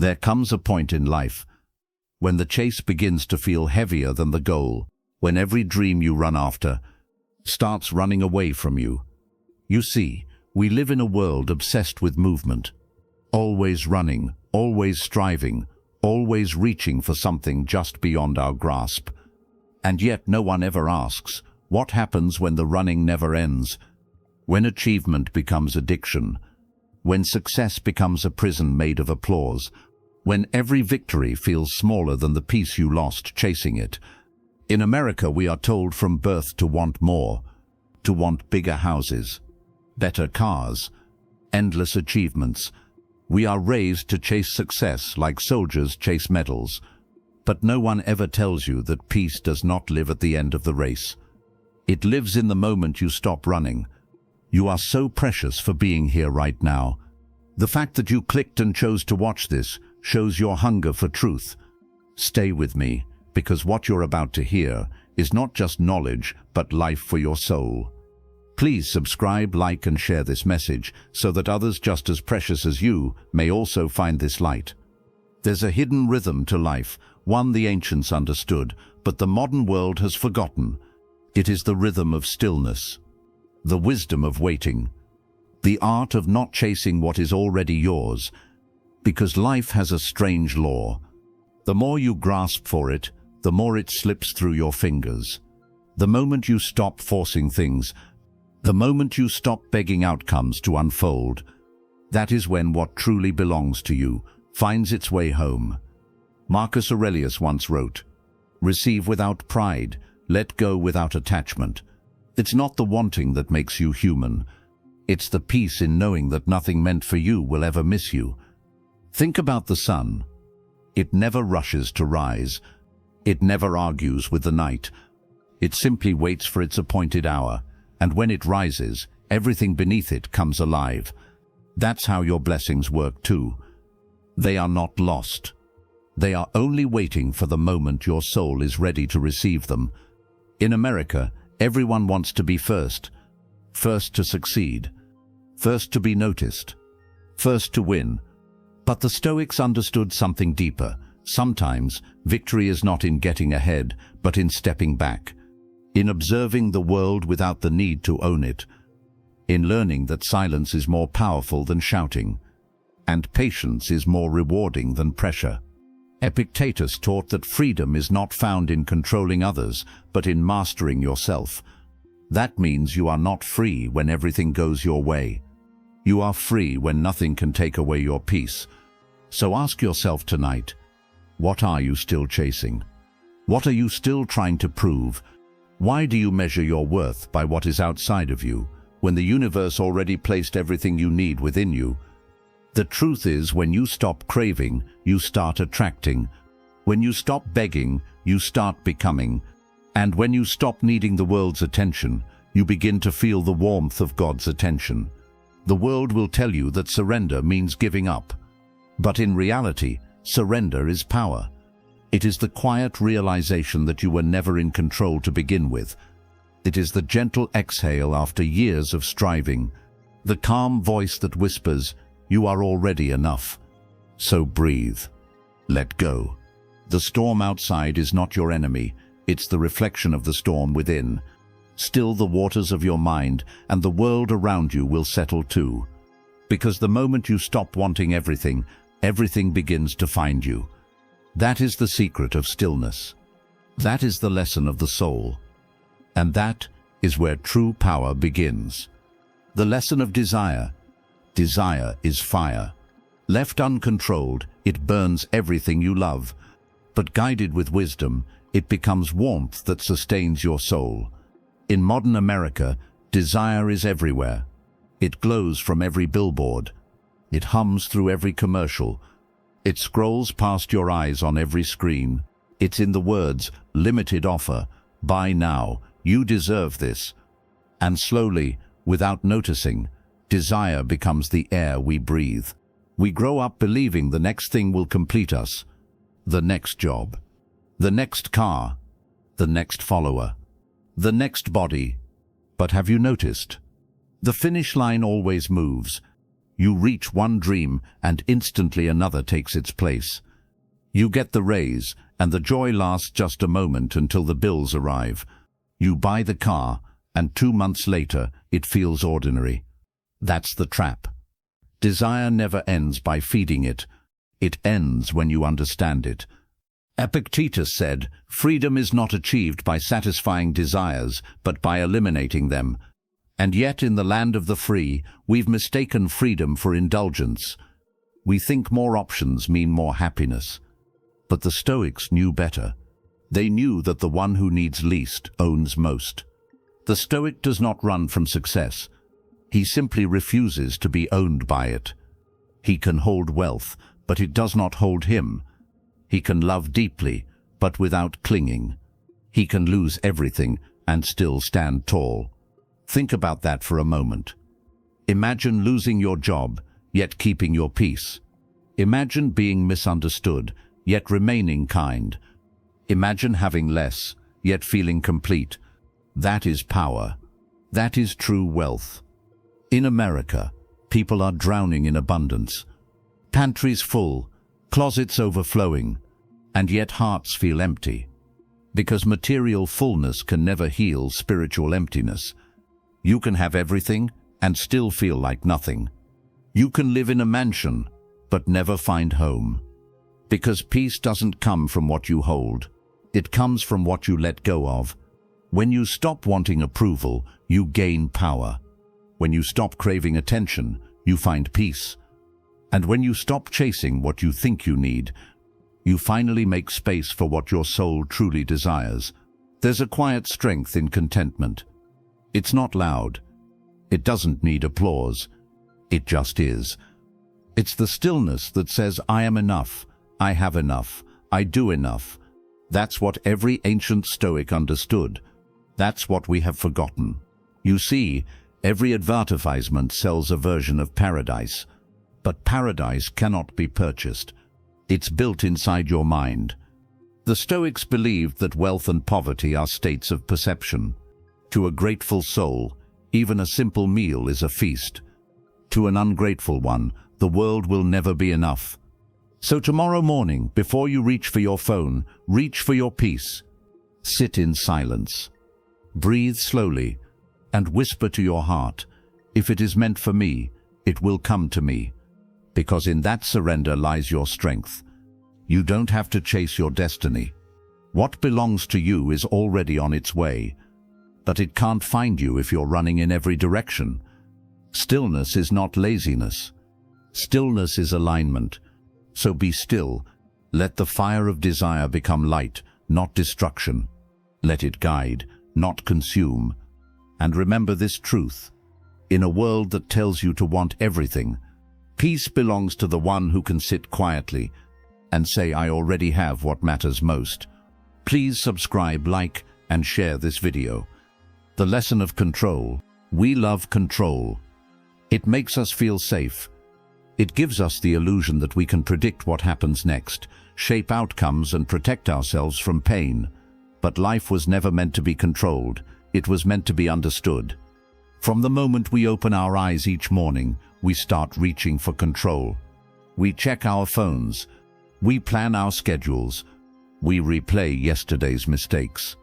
There comes a point in life when the chase begins to feel heavier than the goal, when every dream you run after starts running away from you. You see, we live in a world obsessed with movement, always running, always striving, always reaching for something just beyond our grasp. And yet no one ever asks, what happens when the running never ends? When achievement becomes addiction? When success becomes a prison made of applause? When every victory feels smaller than the peace you lost chasing it? In America, we are told from birth to want more, to want bigger houses, better cars, endless achievements. We are raised to chase success like soldiers chase medals. But no one ever tells you that peace does not live at the end of the race. It lives in the moment you stop running. You are so precious for being here right now. The fact that you clicked and chose to watch this shows your hunger for truth. Stay with me, because what you're about to hear is not just knowledge, but life for your soul. Please subscribe, like, and share this message so that others just as precious as you may also find this light. There's a hidden rhythm to life, one the ancients understood, but the modern world has forgotten. It is the rhythm of stillness, the wisdom of waiting, the art of not chasing what is already yours, because life has a strange law. The more you grasp for it, the more it slips through your fingers. The moment you stop forcing things, the moment you stop begging outcomes to unfold, that is when what truly belongs to you finds its way home. Marcus Aurelius once wrote, "Receive without pride, let go without attachment." It's not the wanting that makes you human. It's the peace in knowing that nothing meant for you will ever miss you. Think about the sun. It never rushes to rise. It never argues with the night. It simply waits for its appointed hour, and when it rises, everything beneath it comes alive. That's how your blessings work too. They are not lost. They are only waiting for the moment your soul is ready to receive them. In America, everyone wants to be first. First to succeed. First to be noticed. First to win. But the Stoics understood something deeper. Sometimes, victory is not in getting ahead, but in stepping back. In observing the world without the need to own it. In learning that silence is more powerful than shouting. And patience is more rewarding than pressure. Epictetus taught that freedom is not found in controlling others, but in mastering yourself. That means you are not free when everything goes your way. You are free when nothing can take away your peace. So ask yourself tonight, what are you still chasing? What are you still trying to prove? Why do you measure your worth by what is outside of you, when the universe already placed everything you need within you? The truth is, when you stop craving, you start attracting. When you stop begging, you start becoming. And when you stop needing the world's attention, you begin to feel the warmth of God's attention. The world will tell you that surrender means giving up. But in reality, surrender is power. It is the quiet realization that you were never in control to begin with. It is the gentle exhale after years of striving. The calm voice that whispers, "You are already enough." So breathe. Let go. The storm outside is not your enemy. It's the reflection of the storm within. Still the waters of your mind, and the world around you will settle too. Because the moment you stop wanting everything, everything begins to find you. That is the secret of stillness. That is the lesson of the soul. And that is where true power begins. The lesson of desire. Desire is fire. Left uncontrolled, it burns everything you love. But guided with wisdom, it becomes warmth that sustains your soul. In modern America, desire is everywhere. It glows from every billboard. It hums through every commercial. It scrolls past your eyes on every screen. It's in the words, limited offer, buy now, you deserve this. And slowly, without noticing, desire becomes the air we breathe. We grow up believing the next thing will complete us. The next job. The next car. The next follower. The next body. But have you noticed? The finish line always moves. You reach one dream and instantly another takes its place. You get the raise, and the joy lasts just a moment until the bills arrive. You buy the car, and 2 months later it feels ordinary. That's the trap. Desire never ends by feeding it. It ends when you understand it. Epictetus said, "Freedom is not achieved by satisfying desires, but by eliminating them." And yet in the land of the free, we've mistaken freedom for indulgence. We think more options mean more happiness. But the Stoics knew better. They knew that the one who needs least owns most. The Stoic does not run from success. He simply refuses to be owned by it. He can hold wealth, but it does not hold him. He can love deeply, but without clinging. He can lose everything and still stand tall. Think about that for a moment. Imagine losing your job, yet keeping your peace. Imagine being misunderstood, yet remaining kind. Imagine having less, yet feeling complete. That is power. That is true wealth. In America, people are drowning in abundance. Pantries full, closets overflowing, and yet hearts feel empty. Because material fullness can never heal spiritual emptiness. You can have everything and still feel like nothing. You can live in a mansion, but never find home. Because peace doesn't come from what you hold. It comes from what you let go of. When you stop wanting approval, you gain power. When you stop craving attention, you find peace. And when you stop chasing what you think you need, you finally make space for what your soul truly desires. There's a quiet strength in contentment. It's not loud. It doesn't need applause. It just is. It's the stillness that says, I am enough, I have enough, I do enough. That's what every ancient Stoic understood. That's what we have forgotten. You see, every advertisement sells a version of paradise. But paradise cannot be purchased. It's built inside your mind. The Stoics believed that wealth and poverty are states of perception. To a grateful soul, even a simple meal is a feast. To an ungrateful one, the world will never be enough. So tomorrow morning, before you reach for your phone, reach for your peace. Sit in silence. Breathe slowly and whisper to your heart, if it is meant for me, it will come to me. Because in that surrender lies your strength. You don't have to chase your destiny. What belongs to you is already on its way. But it can't find you if you're running in every direction. Stillness is not laziness. Stillness is alignment. So be still. Let the fire of desire become light, not destruction. Let it guide, not consume. And remember this truth. In a world that tells you to want everything, peace belongs to the one who can sit quietly and say, I already have what matters most. Please subscribe, like, and share this video. The lesson of control. We love control. It makes us feel safe. It gives us the illusion that we can predict what happens next, shape outcomes and protect ourselves from pain. But life was never meant to be controlled. It was meant to be understood. From the moment we open our eyes each morning, we start reaching for control. We check our phones. We plan our schedules. We replay yesterday's mistakes.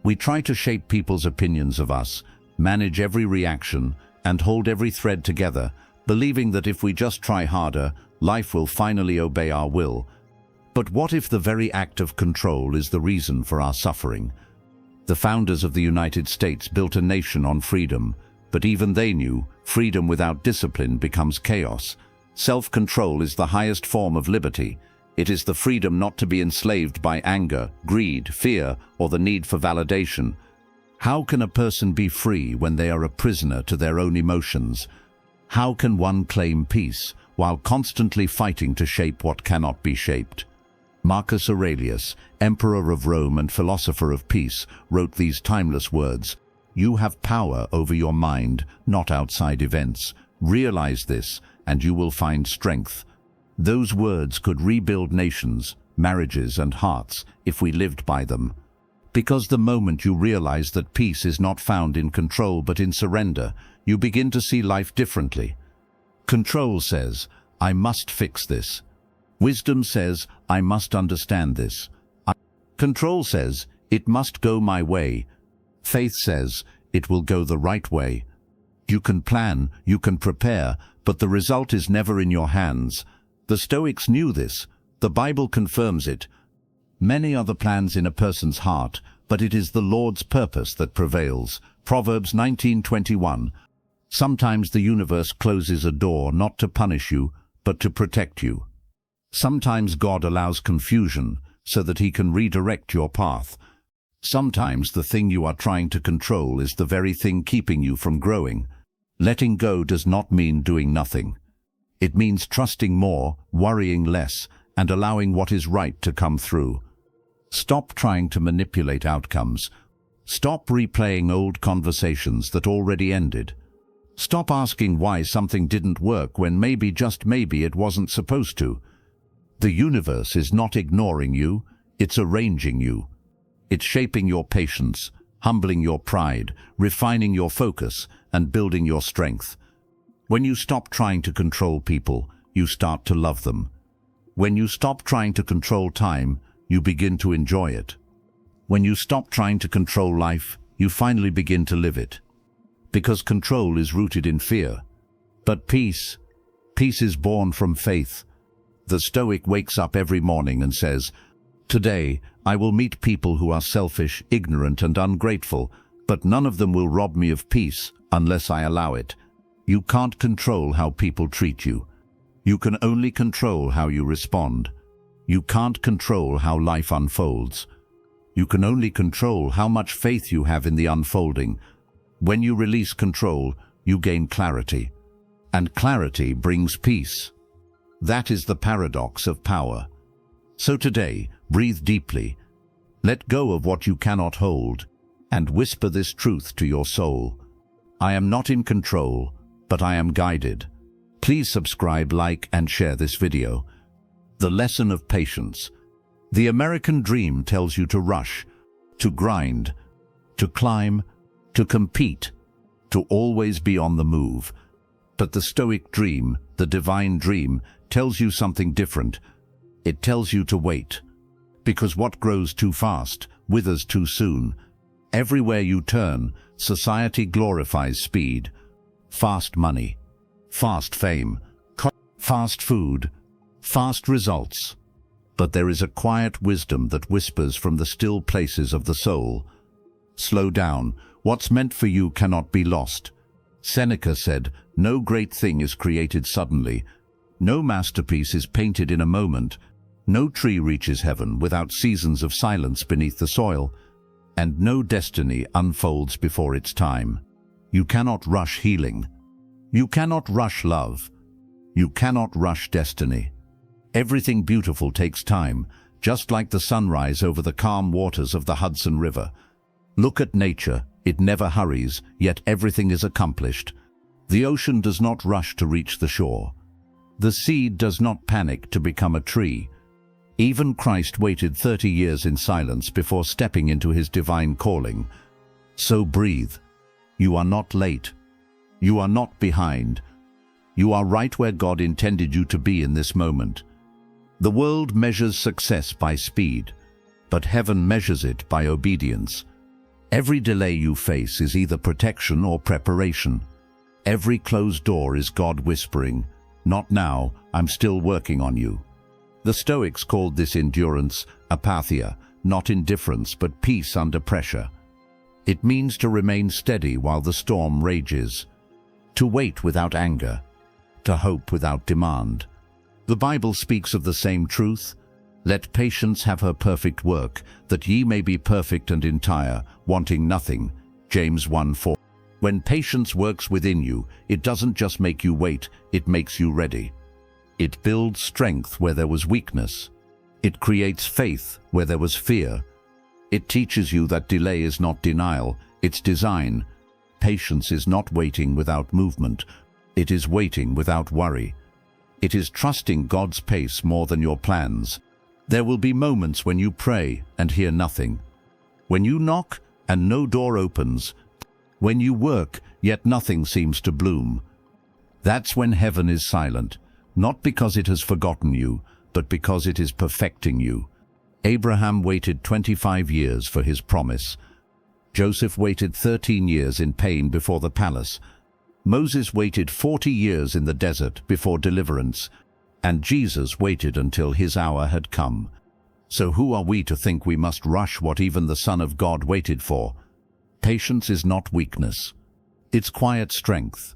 We try to shape people's opinions of us, manage every reaction, and hold every thread together, believing that if we just try harder, life will finally obey our will. But what if the very act of control is the reason for our suffering? The founders of the United States built a nation on freedom, but even they knew freedom without discipline becomes chaos. Self-control is the highest form of liberty. It is the freedom not to be enslaved by anger, greed, fear, or the need for validation. How can a person be free when they are a prisoner to their own emotions? How can one claim peace while constantly fighting to shape what cannot be shaped? Marcus Aurelius, emperor of Rome and philosopher of peace, wrote these timeless words, "You have power over your mind, not outside events. Realize this, and you will find strength." Those words could rebuild nations, marriages, and hearts if we lived by them. Because the moment you realize that peace is not found in control but in surrender, you begin to see life differently. Control says, I must fix this. Wisdom says, I must understand this. Control says, it must go my way. Faith says, it will go the right way. You can plan, you can prepare, but the result is never in your hands. The Stoics knew this. The Bible confirms it. Many are the plans in a person's heart, but it is the Lord's purpose that prevails. Proverbs 19:21. Sometimes the universe closes a door not to punish you, but to protect you. Sometimes God allows confusion so that he can redirect your path. Sometimes the thing you are trying to control is the very thing keeping you from growing. Letting go does not mean doing nothing. It means trusting more, worrying less, and allowing what is right to come through. Stop trying to manipulate outcomes. Stop replaying old conversations that already ended. Stop asking why something didn't work when maybe, just maybe, it wasn't supposed to. The universe is not ignoring you, it's arranging you. It's shaping your patience, humbling your pride, refining your focus, and building your strength. When you stop trying to control people, you start to love them. When you stop trying to control time, you begin to enjoy it. When you stop trying to control life, you finally begin to live it. Because control is rooted in fear. But peace is born from faith. The Stoic wakes up every morning and says, "Today, I will meet people who are selfish, ignorant, and ungrateful, but none of them will rob me of peace unless I allow it." You can't control how people treat you. You can only control how you respond. You can't control how life unfolds. You can only control how much faith you have in the unfolding. When you release control, you gain clarity. And clarity brings peace. That is the paradox of power. So today, breathe deeply. Let go of what you cannot hold, and whisper this truth to your soul. I am not in control, but I am guided. Please subscribe, like, and share this video. The lesson of patience. The American dream tells you to rush, to grind, to climb, to compete, to always be on the move. But the Stoic dream, the divine dream, tells you something different. It tells you to wait. Because what grows too fast withers too soon. Everywhere you turn, society glorifies speed. Fast money, fast fame, fast food, fast results. But there is a quiet wisdom that whispers from the still places of the soul. Slow down. What's meant for you cannot be lost. Seneca said, "No great thing is created suddenly. No masterpiece is painted in a moment. No tree reaches heaven without seasons of silence beneath the soil. And no destiny unfolds before its time." You cannot rush healing. You cannot rush love. You cannot rush destiny. Everything beautiful takes time, just like the sunrise over the calm waters of the Hudson River. Look at nature. It never hurries, yet everything is accomplished. The ocean does not rush to reach the shore. The seed does not panic to become a tree. Even Christ waited 30 years in silence before stepping into his divine calling. So breathe. You are not late. You are not behind. You are right where God intended you to be in this moment. The world measures success by speed, but heaven measures it by obedience. Every delay you face is either protection or preparation. Every closed door is God whispering, "Not now, I'm still working on you." The Stoics called this endurance apatheia, not indifference but peace under pressure. It means to remain steady while the storm rages, to wait without anger, to hope without demand. The Bible speaks of the same truth. Let patience have her perfect work, that ye may be perfect and entire, wanting nothing. James 1:4. When patience works within you, it doesn't just make you wait, it makes you ready. It builds strength where there was weakness. It creates faith where there was fear. It teaches you that delay is not denial, it's design. Patience is not waiting without movement. It is waiting without worry. It is trusting God's pace more than your plans. There will be moments when you pray and hear nothing. When you knock and no door opens. When you work, yet nothing seems to bloom. That's when heaven is silent, not because it has forgotten you, but because it is perfecting you. Abraham waited 25 years for his promise. Joseph waited 13 years in pain before the palace. Moses waited 40 years in the desert before deliverance, and Jesus waited until his hour had come. So who are we to think we must rush what even the Son of God waited for? Patience is not weakness. It's quiet strength.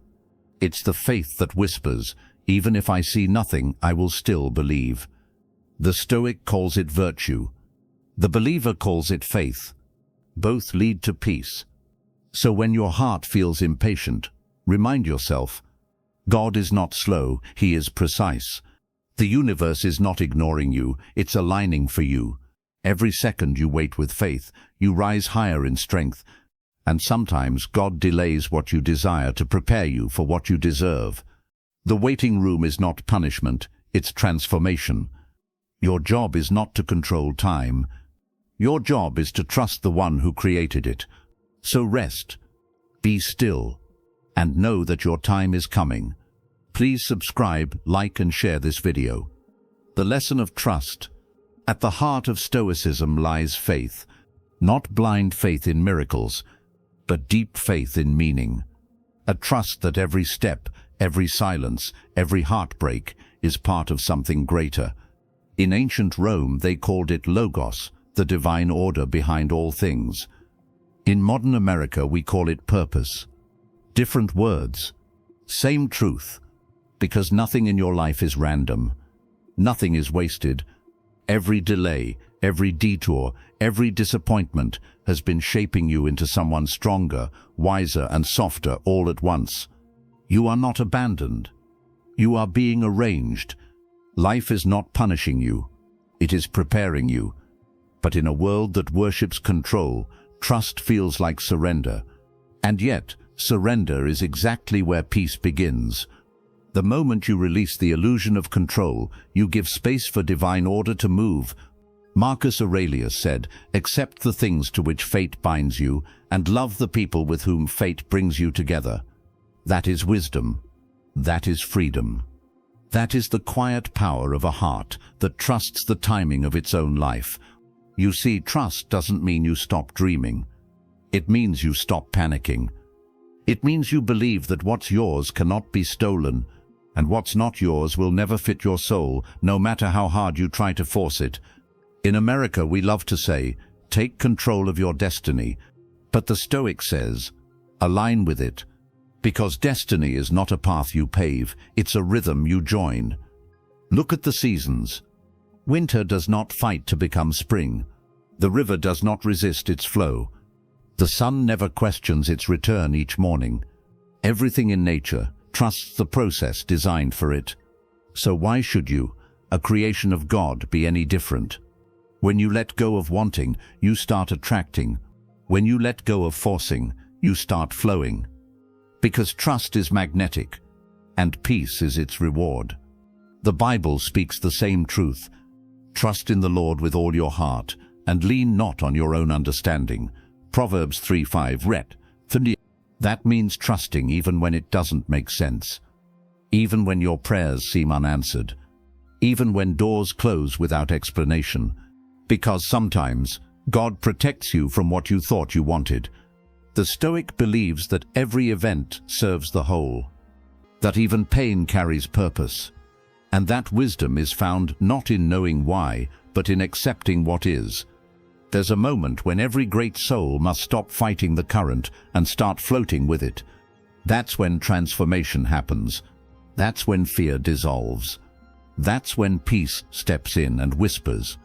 It's the faith that whispers, even if I see nothing, I will still believe. The Stoic calls it virtue. The believer calls it faith. Both lead to peace. So when your heart feels impatient, remind yourself, God is not slow, He is precise. The universe is not ignoring you, it's aligning for you. Every second you wait with faith, you rise higher in strength. And sometimes God delays what you desire to prepare you for what you deserve. The waiting room is not punishment, it's transformation. Your job is not to control time. Your job is to trust the one who created it. So rest, be still, and know that your time is coming. Please subscribe, like and share this video. The lesson of trust. At the heart of Stoicism lies faith, not blind faith in miracles, but deep faith in meaning. A trust that every step, every silence, every heartbreak is part of something greater. In ancient Rome, they called it logos, the divine order behind all things. In modern America, we call it purpose. Different words, same truth, because nothing in your life is random. Nothing is wasted. Every delay, every detour, every disappointment has been shaping you into someone stronger, wiser and softer all at once. You are not abandoned. You are being arranged. Life is not punishing you. It is preparing you. But in a world that worships control, trust feels like surrender. And yet, surrender is exactly where peace begins. The moment you release the illusion of control, you give space for divine order to move. Marcus Aurelius said, "Accept the things to which fate binds you, and love the people with whom fate brings you together." That is wisdom. That is freedom. That is the quiet power of a heart that trusts the timing of its own life. You see, trust doesn't mean you stop dreaming. It means you stop panicking. It means you believe that what's yours cannot be stolen, and what's not yours will never fit your soul, no matter how hard you try to force it. In America, we love to say, take control of your destiny, but the Stoic says, align with it, because destiny is not a path you pave, it's a rhythm you join. Look at the seasons. Winter does not fight to become spring. The river does not resist its flow. The sun never questions its return each morning. Everything in nature trusts the process designed for it. So why should you, a creation of God, be any different? When you let go of wanting, you start attracting. When you let go of forcing, you start flowing. Because trust is magnetic, and peace is its reward. The Bible speaks the same truth. Trust in the Lord with all your heart, and lean not on your own understanding. Proverbs 3:5 read. That means trusting even when it doesn't make sense. Even when your prayers seem unanswered. Even when doors close without explanation. Because sometimes God protects you from what you thought you wanted. The Stoic believes that every event serves the whole. That even pain carries purpose. And that wisdom is found not in knowing why, but in accepting what is. There's a moment when every great soul must stop fighting the current and start floating with it. That's when transformation happens. That's when fear dissolves. That's when peace steps in and whispers.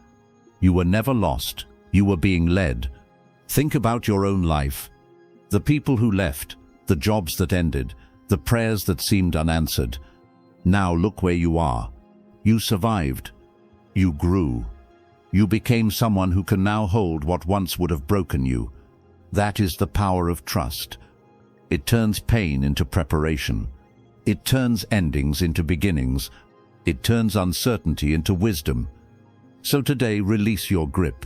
You were never lost. You were being led. Think about your own life. The people who left, the jobs that ended, the prayers that seemed unanswered. Now look where you are. You survived. You grew. You became someone who can now hold what once would have broken you. That is the power of trust. It turns pain into preparation. It turns endings into beginnings. It turns uncertainty into wisdom. So today, release your grip.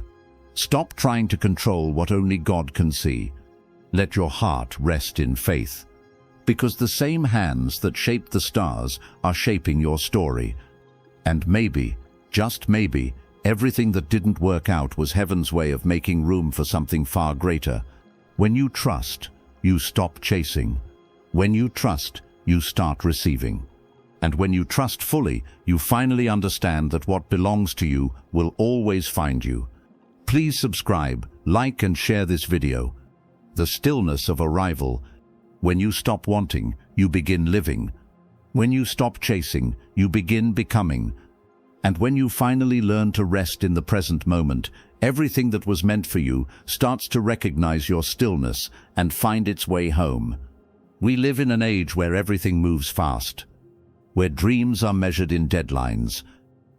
Stop trying to control what only God can see. Let your heart rest in faith. Because the same hands that shaped the stars are shaping your story. And maybe, just maybe, everything that didn't work out was heaven's way of making room for something far greater. When you trust, you stop chasing. When you trust, you start receiving. And when you trust fully, you finally understand that what belongs to you will always find you. Please subscribe, like and share this video. The stillness of arrival. When you stop wanting, you begin living. When you stop chasing, you begin becoming. And when you finally learn to rest in the present moment, everything that was meant for you starts to recognize your stillness and find its way home. We live in an age where everything moves fast, where dreams are measured in deadlines,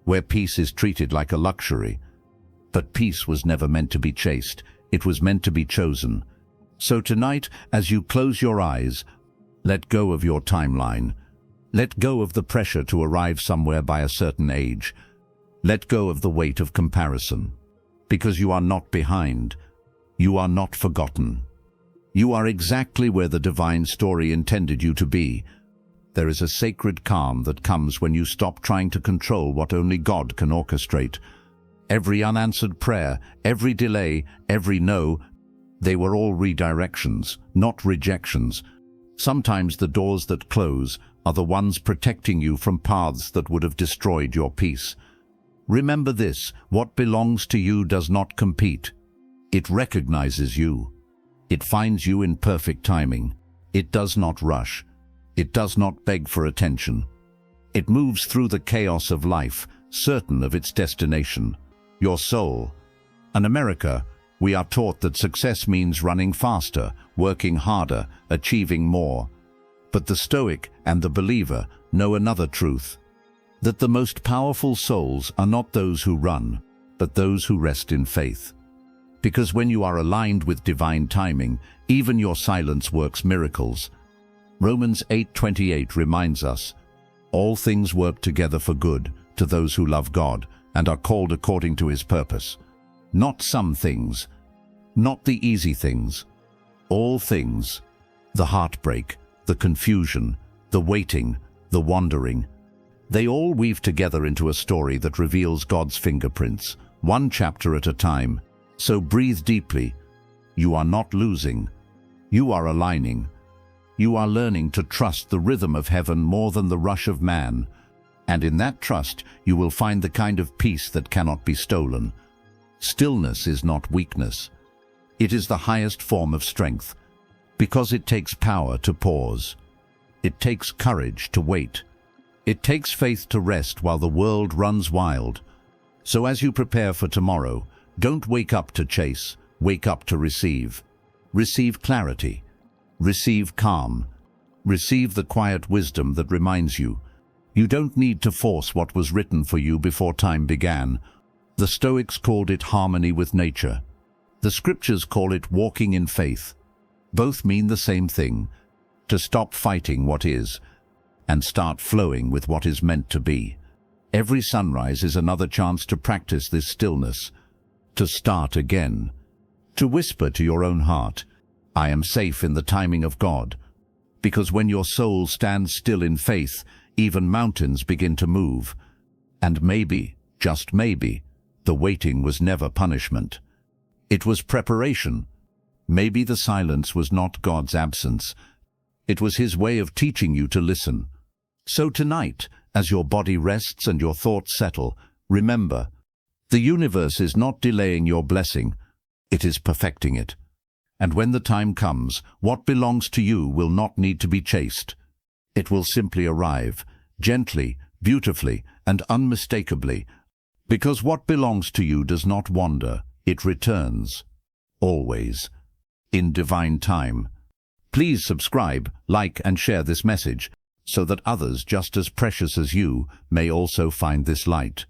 where peace is treated like a luxury. But peace was never meant to be chased, it was meant to be chosen. So tonight, as you close your eyes, let go of your timeline. Let go of the pressure to arrive somewhere by a certain age. Let go of the weight of comparison. Because you are not behind. You are not forgotten. You are exactly where the divine story intended you to be. There is a sacred calm that comes when you stop trying to control what only God can orchestrate. Every unanswered prayer, every delay, every no, they were all redirections, not rejections. Sometimes the doors that close are the ones protecting you from paths that would have destroyed your peace. Remember this, what belongs to you does not compete. It recognizes you. It finds you in perfect timing. It does not rush. It does not beg for attention. It moves through the chaos of life, certain of its destination. Your soul. In America, we are taught that success means running faster, working harder, achieving more. But the Stoic and the believer know another truth, that the most powerful souls are not those who run, but those who rest in faith. Because when you are aligned with divine timing, even your silence works miracles. Romans 8:28 reminds us, all things work together for good to those who love God and are called according to his purpose. Not some things, not the easy things, all things, the heartbreak, the confusion, the waiting, the wandering. They all weave together into a story that reveals God's fingerprints, one chapter at a time. So breathe deeply. You are not losing. You are aligning. You are learning to trust the rhythm of heaven more than the rush of man. And in that trust, you will find the kind of peace that cannot be stolen. Stillness is not weakness. It is the highest form of strength, because it takes power to pause. It takes courage to wait. It takes faith to rest while the world runs wild. So as you prepare for tomorrow, don't wake up to chase, wake up to receive. Receive clarity. Receive calm. Receive the quiet wisdom that reminds you, you don't need to force what was written for you before time began. The Stoics called it harmony with nature. The scriptures call it walking in faith. Both mean the same thing, to stop fighting what is, and start flowing with what is meant to be. Every sunrise is another chance to practice this stillness, to start again, to whisper to your own heart, I am safe in the timing of God. Because when your soul stands still in faith, even mountains begin to move. And maybe, just maybe, the waiting was never punishment. It was preparation. Maybe the silence was not God's absence. It was his way of teaching you to listen. So tonight, as your body rests and your thoughts settle, remember, the universe is not delaying your blessing, it is perfecting it. And when the time comes, what belongs to you will not need to be chased. It will simply arrive, gently, beautifully, and unmistakably, because what belongs to you does not wander, it returns, always, in divine time. Please subscribe, like, and share this message, so that others just as precious as you may also find this light.